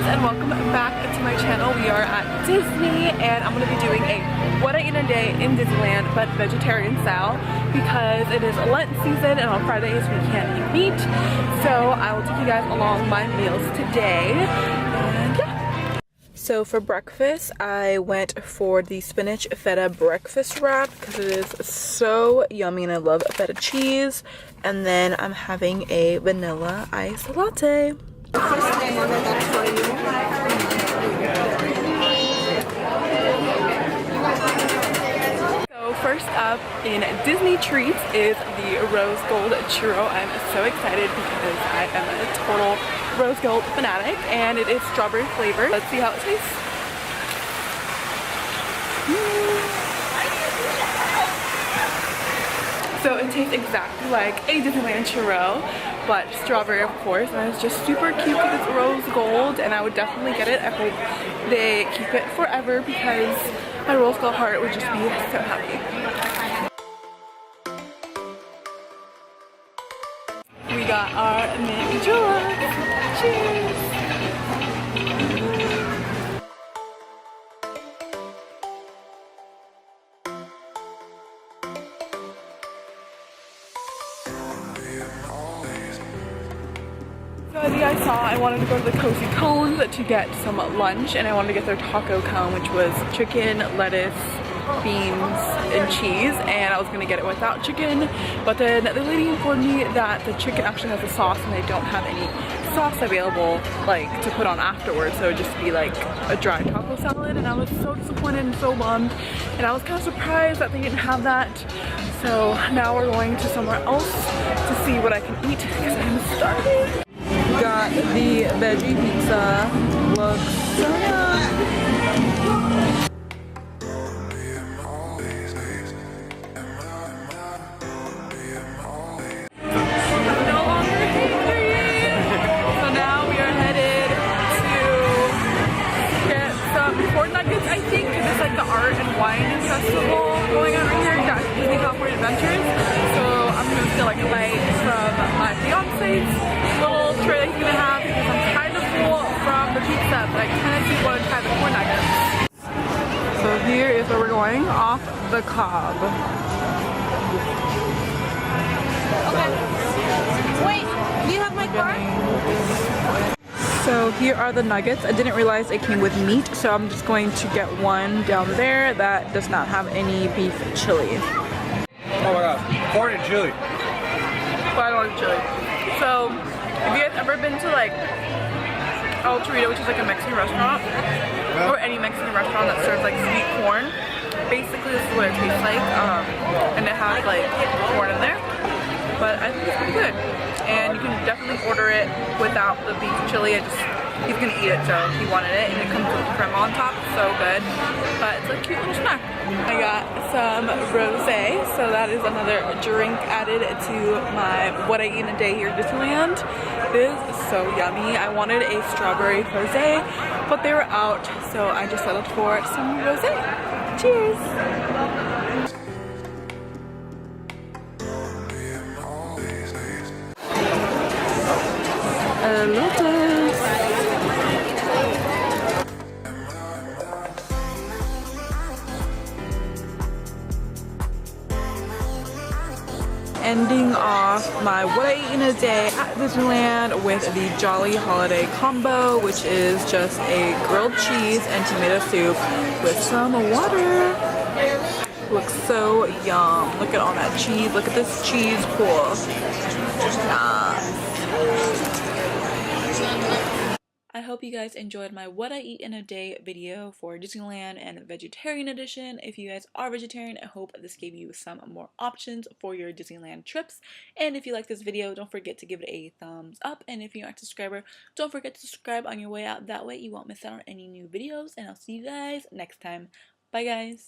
and welcome back to my channel. We are at Disney and I'm going to be doing a what I eat in a day in Disneyland but vegetarian style because it is Lent season and on Fridays we can't eat meat. So I will take you guys along my meals today. And yeah. So for breakfast I went for the spinach feta breakfast wrap because it is so yummy and I love feta cheese. And then I'm having a vanilla ice latte. So first up in Disney treats is the rose gold churro. I'm so excited because I am a total rose gold fanatic and it is strawberry flavored. Let's see how it tastes. So it tastes exactly like a Disneyland churro, but strawberry of course, and it's just super cute because it's rose gold and I would definitely get it. I hope they keep it forever because my rose gold heart would just be so happy. We got our mint juleps. Cheers! So as you guys saw, I wanted to go to the Cozy Cones to get some lunch and I wanted to get their taco cone, which was chicken, lettuce, beans, and cheese, and I was gonna get it without chicken, but then the lady informed me that the chicken actually has a sauce and they don't have any sauce available like to put on afterwards, so it would just be like a dry taco salad, and I was so disappointed and so bummed, and I was kind of surprised that they didn't have that. So now we're going to somewhere else to see what I can eat because I'm starving. Got the veggie pizza. Looks so good. I'm no longer hungry. So now we are headed to get some corn nuggets, I think, because it's like the art and wine festival going on right here at Disney California Adventures. So I'm gonna steal like a bite from my fiance's little tray that he's gonna have because I'm kind of full from the pizza, but I kind of do want to try the corn nuggets. So here is where we're going, off the Cobb. Okay. Wait, you have my card? So here are the nuggets. I didn't realize it came with meat, so I'm just going to get one down there that does not have any beef chili. Oh my god, corn and chili. But I don't like chili. So, have you guys ever been to like El Torito, which is like a Mexican restaurant, or any Mexican restaurant that serves like sweet corn? Basically, this is what it tastes like, and it has like corn in there. But I think it's pretty good, and you can definitely order it without the beef chili. He's gonna eat it, so he wanted it, and it comes with crema on top. So good, but it's a cute little snack. I got some rosé, so that is another drink added to my what I eat in a day here at Disneyland. This is so yummy. I wanted a strawberry rosé, but they were out, so I just settled for some rosé. Cheers! Lotus. Ending off my what I eat in a day at Disneyland with the Jolly Holiday combo, which is just a grilled cheese and tomato soup with some water. Looks so yum. Look at all that cheese. Look at this cheese pool. I hope you guys enjoyed my what I eat in a day video for Disneyland and vegetarian edition. If you guys are vegetarian, I hope this gave you some more options for your Disneyland trips. And if you like this video, don't forget to give it a thumbs up. And if you're not a subscriber, don't forget to subscribe on your way out. That way you won't miss out on any new videos. And I'll see you guys next time. Bye guys.